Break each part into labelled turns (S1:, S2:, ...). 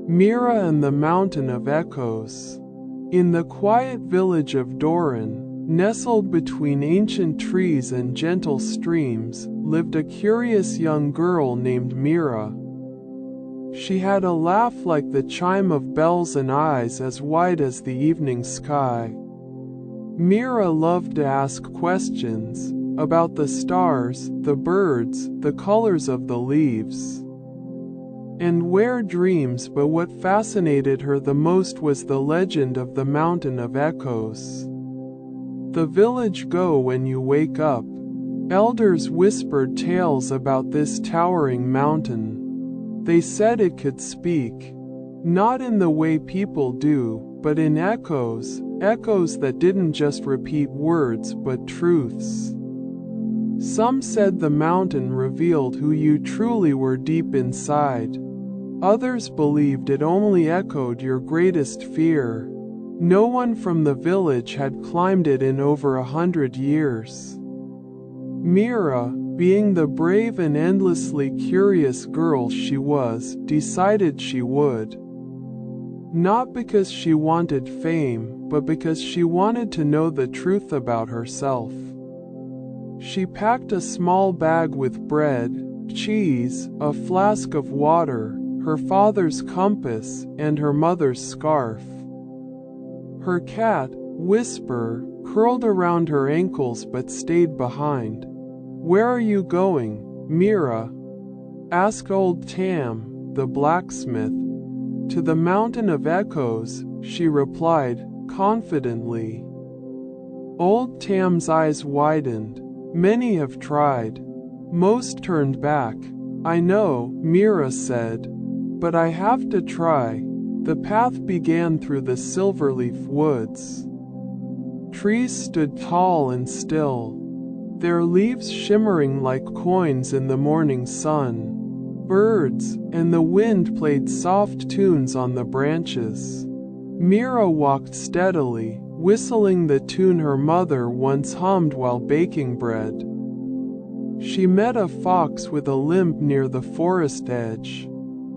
S1: Mira and the Mountain of Echoes. In the quiet village of Doran, nestled between ancient trees and gentle streams, lived a curious young girl named Mira. She had a laugh like the chime of bells and eyes as wide as the evening sky. Mira loved to ask questions about the stars, the birds, the colors of the leaves, and wear dreams, but what fascinated her the most was the legend of the Mountain of Echoes. The village go when you wake up. Elders whispered tales about this towering mountain. They said it could speak, not in the way people do, but in echoes, echoes that didn't just repeat words but truths. Some said the mountain revealed who you truly were deep inside. Others believed it only echoed your greatest fear. No one from the village had climbed it in over 100 years. Mira, being the brave and endlessly curious girl she was, decided she would. Not because she wanted fame, but because she wanted to know the truth about herself. She packed a small bag with bread, cheese, a flask of water, her father's compass, and her mother's scarf. Her cat, Whisper, curled around her ankles but stayed behind. "Where are you going, Mira?" asked old Tam, the blacksmith. "To the Mountain of Echoes," she replied, confidently. Old Tam's eyes widened. "Many have tried. Most turned back." "I know," Mira said, "but I have to try." The path began through the silverleaf woods. Trees stood tall and still, their leaves shimmering like coins in the morning sun. Birds and the wind played soft tunes on the branches. Mira walked steadily, whistling the tune her mother once hummed while baking bread. She met a fox with a limp near the forest edge.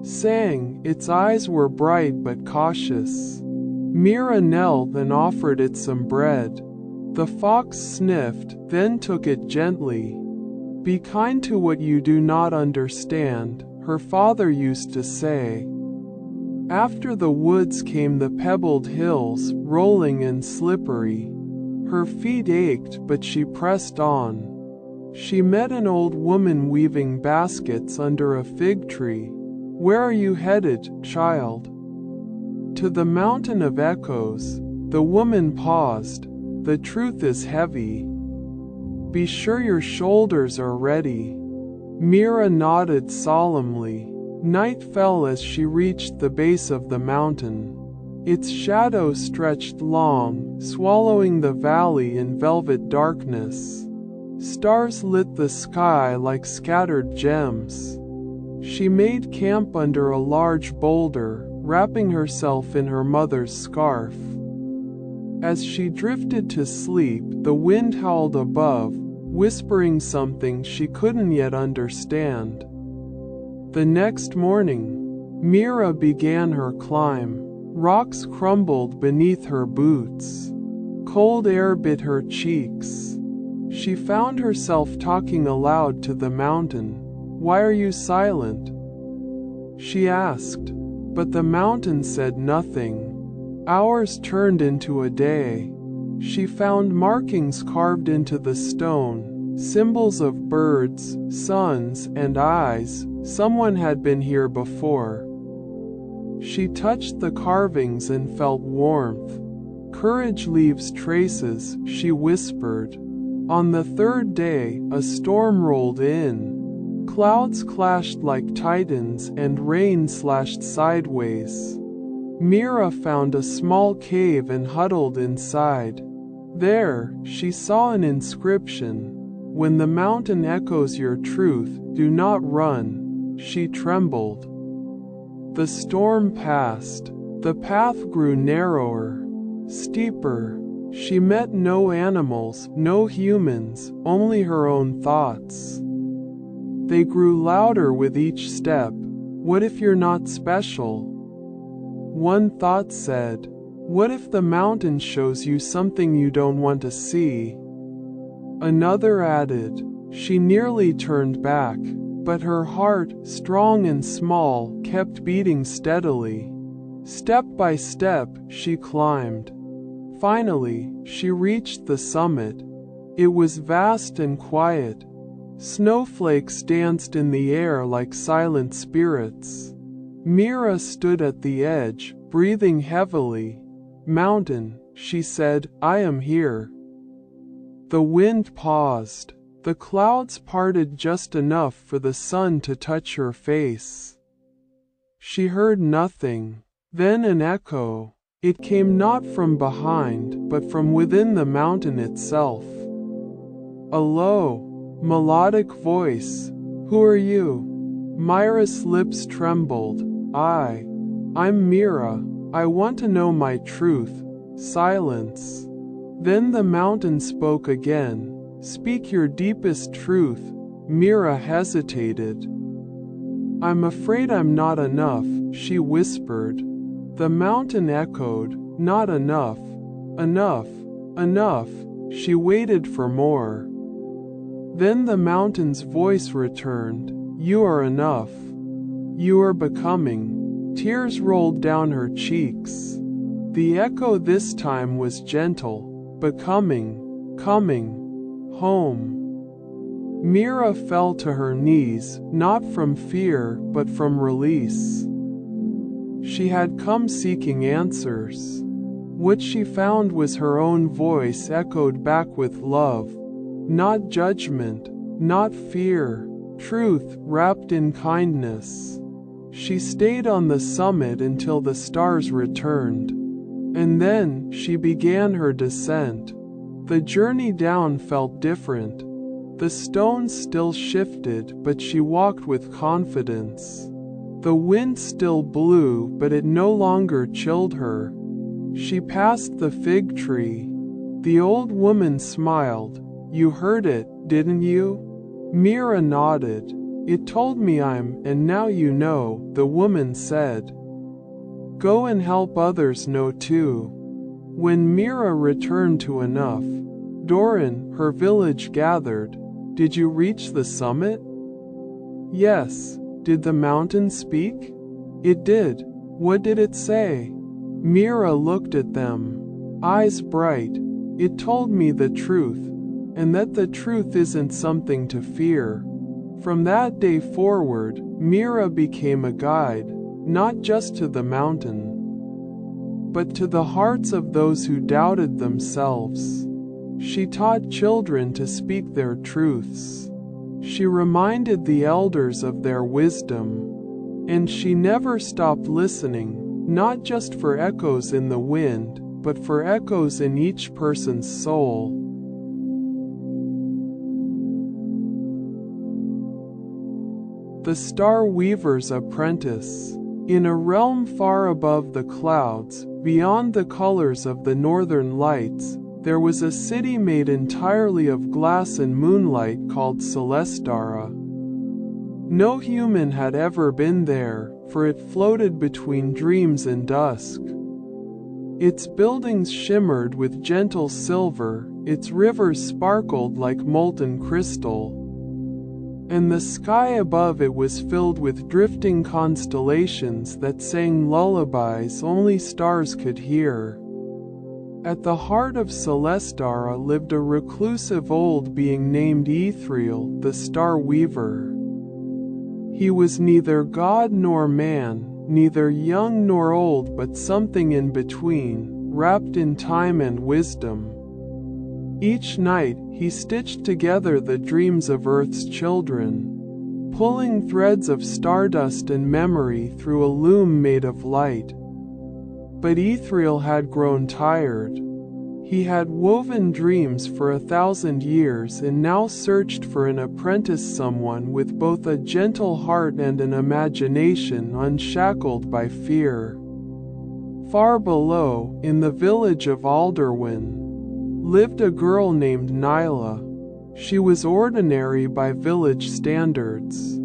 S1: Sang, its eyes were bright but cautious. Mira knelt and offered it some bread. The fox sniffed, then took it gently. "Be kind to what you do not understand," her father used to say. After the woods came the pebbled hills, rolling and slippery. Her feet ached, but she pressed on. She met an old woman weaving baskets under a fig tree. "Where are you headed, child?" "To the Mountain of Echoes." The woman paused. "The truth is heavy. Be sure your shoulders are ready." Mira nodded solemnly. Night fell as she reached the base of the mountain. Its shadow stretched long, swallowing the valley in velvet darkness. Stars lit the sky like scattered gems. She made camp under a large boulder, wrapping herself in her mother's scarf. As she drifted to sleep, the wind howled above, whispering something she couldn't yet understand. The next morning, Mira began her climb. Rocks crumbled beneath her boots. Cold air bit her cheeks. She found herself talking aloud to the mountain. "Why are you silent?" she asked. But the mountain said nothing. Hours turned into a day. She found markings carved into the stone, symbols of birds, suns, and eyes. Someone had been here before. She touched the carvings and felt warmth. "Courage leaves traces," she whispered. On the third day, a storm rolled in. Clouds clashed like titans and rain slashed sideways. Mira found a small cave and huddled inside. There, she saw an inscription. "When the mountain echoes your truth, do not run." She trembled. The storm passed. The path grew narrower, steeper. She met no animals, no humans, only her own thoughts. They grew louder with each step. "What if you're not special? One thought said, "What if the mountain shows you something you don't want to see?" Another added, "She nearly turned back, but her heart, strong and small, kept beating steadily." Step by step, she climbed. Finally, she reached the summit. It was vast and quiet. Snowflakes danced in the air like silent spirits. Mira stood at the edge, breathing heavily. "Mountain," she said, "I am here." The wind paused. The clouds parted just enough for the sun to touch her face. She heard nothing. Then an echo. It came not from behind, but from within the mountain itself. A low, melodic voice. "Who are you?" Mira's lips trembled. I'm Mira. I want to know my truth." Silence. Then the mountain spoke again. "Speak your deepest truth." Mira hesitated. "I'm afraid I'm not enough," she whispered. The mountain echoed, "Not enough. Enough. Enough." She waited for more. Then the mountain's voice returned. "You are enough. You are becoming." Tears rolled down her cheeks. The echo this time was gentle. "Becoming. Coming. Home." Mira fell to her knees, not from fear, but from release. She had come seeking answers. What she found was her own voice echoed back with love. Not judgment, not fear, truth wrapped in kindness. She stayed on the summit until the stars returned. And then, she began her descent. The journey down felt different. The stones still shifted, but she walked with confidence. The wind still blew, but it no longer chilled her. She passed the fig tree. The old woman smiled. "You heard it, didn't you?" Mira nodded. "It told me and now you know," the woman said. "Go and help others know too." When Mira returned to enough, Doran, her village gathered. "Did you reach the summit?" "Yes." "Did the mountain speak?" "It did." "What did it say?" Mira looked at them, eyes bright. "It told me the truth, and that the truth isn't something to fear." From that day forward, Mira became a guide, not just to the mountain, but to the hearts of those who doubted themselves. She taught children to speak their truths. She reminded the elders of their wisdom. And she never stopped listening, not just for echoes in the wind, but for echoes in each person's soul. The Star Weaver's Apprentice. In a realm far above the clouds, beyond the colors of the northern lights, there was a city made entirely of glass and moonlight called Celestara. No human had ever been there, for it floated between dreams and dusk. Its buildings shimmered with gentle silver, its rivers sparkled like molten crystal, and the sky above it was filled with drifting constellations that sang lullabies only stars could hear. At the heart of Celestara lived a reclusive old being named Ethriel, the Star Weaver. He was neither god nor man, neither young nor old, but something in between, wrapped in time and wisdom. Each night, he stitched together the dreams of Earth's children, pulling threads of stardust and memory through a loom made of light. But Ethriel had grown tired. He had woven dreams for 1,000 years and now searched for an apprentice, someone with both a gentle heart and an imagination unshackled by fear. Far below, in the village of Alderwin, lived a girl named Nyla. She was ordinary by village standards.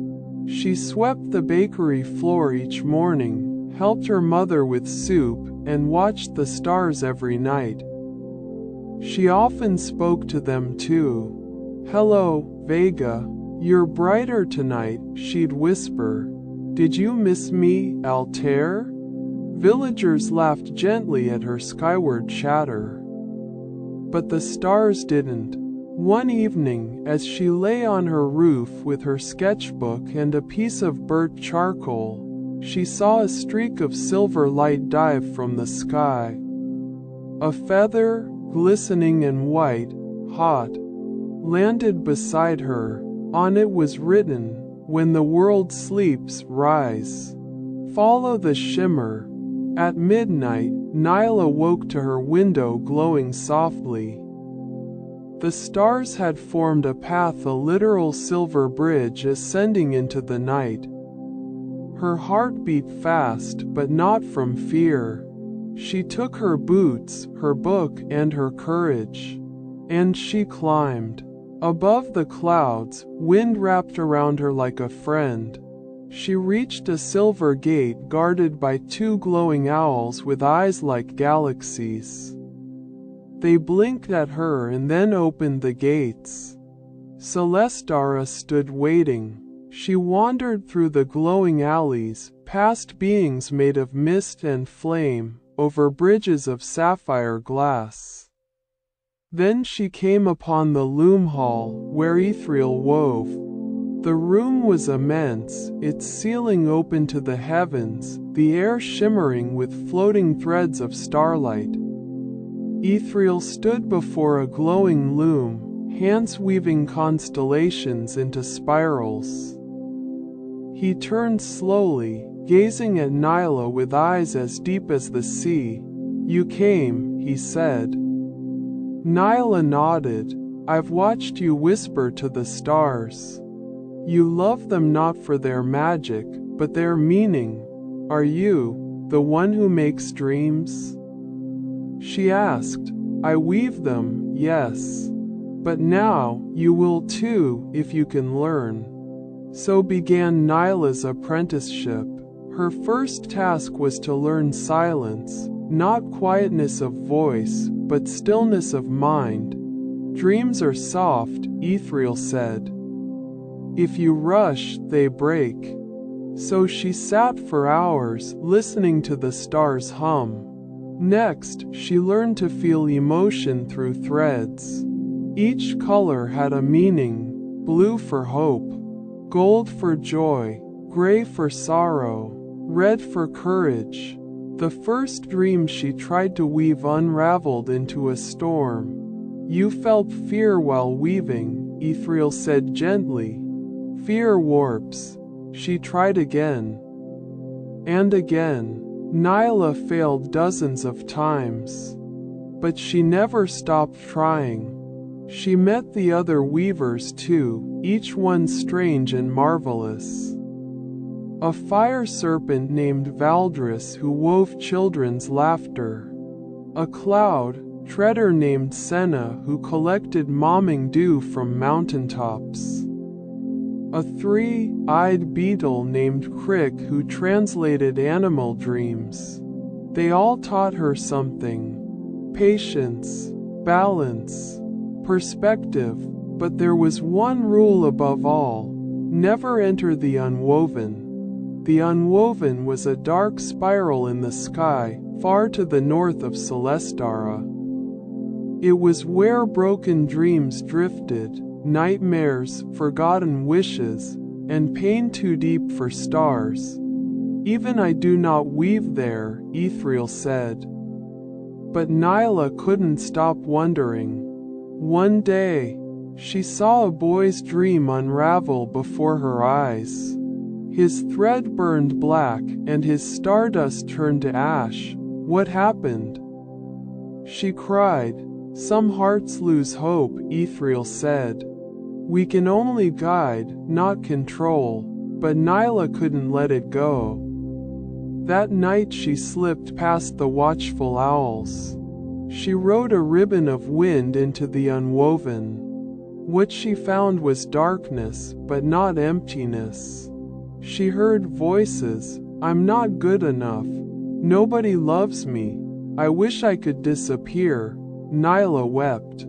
S1: She swept the bakery floor each morning, helped her mother with soup, and watched the stars every night. She often spoke to them too. "Hello, Vega. You're brighter tonight," she'd whisper. "Did you miss me, Altair?" Villagers laughed gently at her skyward chatter. But the stars didn't. One evening, as she lay on her roof with her sketchbook and a piece of burnt charcoal, she saw a streak of silver light dive from the sky. A feather, glistening and white, hot, landed beside her. On it was written, "When the world sleeps, rise. Follow the shimmer." At midnight, Nyla woke to her window glowing softly. The stars had formed a path, a literal silver bridge ascending into the night. Her heart beat fast, but not from fear. She took her boots, her book, and her courage. And she climbed. Above the clouds, wind wrapped around her like a friend. She reached a silver gate guarded by two glowing owls with eyes like galaxies. They blinked at her and then opened the gates. Celestara stood waiting. She wandered through the glowing alleys, past beings made of mist and flame, over bridges of sapphire glass. Then she came upon the loom hall, where Ethereal wove. The room was immense, its ceiling open to the heavens, the air shimmering with floating threads of starlight. Ethereal stood before a glowing loom, hands weaving constellations into spirals. He turned slowly, gazing at Nyla with eyes as deep as the sea. "You came," he said. Nyla nodded. "I've watched you whisper to the stars. You love them not for their magic, but their meaning. Are you the one who makes dreams?" She asked. "I weave them, yes. But now, you will too, if you can learn." So began Nyla's apprenticeship. Her first task was to learn silence, not quietness of voice, but stillness of mind. "Dreams are soft," Ethereal said. "If you rush, they break." So she sat for hours, listening to the stars hum. Next, she learned to feel emotion through threads. Each color had a meaning: blue for hope, gold for joy, gray for sorrow, red for courage. The first dream she tried to weave unraveled into a storm. "You felt fear while weaving," Ethereal said gently. "Fear warps." She tried again. And again. Nyla failed dozens of times. But she never stopped trying. She met the other weavers too, each one strange and marvelous. A fire serpent named Valdris who wove children's laughter. A cloud treader named Senna who collected momming dew from mountaintops. A three-eyed beetle named Crick who translated animal dreams. They all taught her something: patience, balance, perspective. But there was one rule above all: never enter the unwoven. The unwoven was a dark spiral in the sky, far to the north of Celestara. It was where broken dreams drifted, nightmares, forgotten wishes, and pain too deep for stars. "Even I do not weave there," Ethereal said. But Nyla couldn't stop wondering. One day, she saw a boy's dream unravel before her eyes. His thread burned black, and his stardust turned to ash. "What happened?" She cried. "Some hearts lose hope," Ethereal said. "We can only guide, not control." But Nyla couldn't let it go. That night she slipped past the watchful owls. She rode a ribbon of wind into the unwoven. What she found was darkness, but not emptiness. She heard voices, I'm not good enough. Nobody loves me. I wish I could disappear. Nyla wept.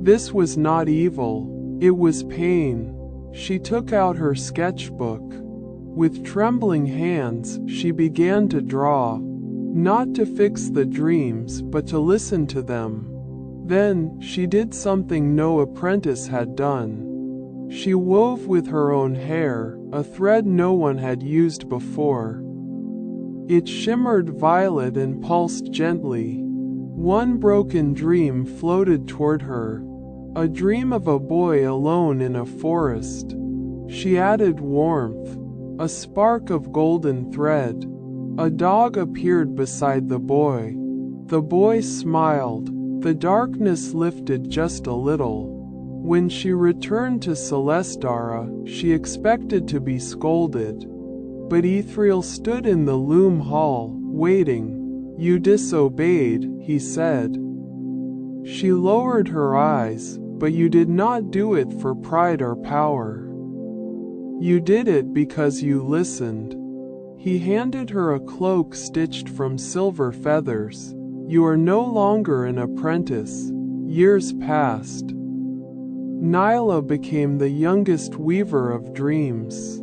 S1: This was not evil. It was pain. She took out her sketchbook. With trembling hands, she began to draw. Not to fix the dreams, but to listen to them. Then, she did something no apprentice had done. She wove with her own hair, a thread no one had used before. It shimmered violet and pulsed gently. One broken dream floated toward her. A dream of a boy alone in a forest. She added warmth. A spark of golden thread. A dog appeared beside the boy. The boy smiled. The darkness lifted just a little. When she returned to Celestara, she expected to be scolded. But Ithriel stood in the loom hall, waiting. You disobeyed, he said. She lowered her eyes, but you did not do it for pride or power. You did it because you listened. He handed her a cloak stitched from silver feathers. You are no longer an apprentice. Years passed. Nyla became the youngest weaver of dreams.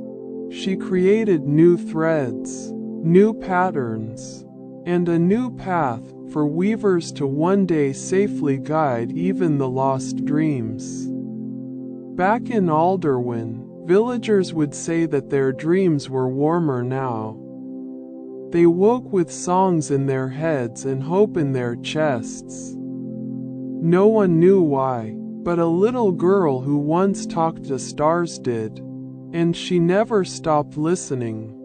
S1: She created new threads, new patterns, and a new path for weavers to one day safely guide even the lost dreams. Back in Alderwin, villagers would say that their dreams were warmer now. They woke with songs in their heads and hope in their chests. No one knew why, but a little girl who once talked to stars did, and she never stopped listening.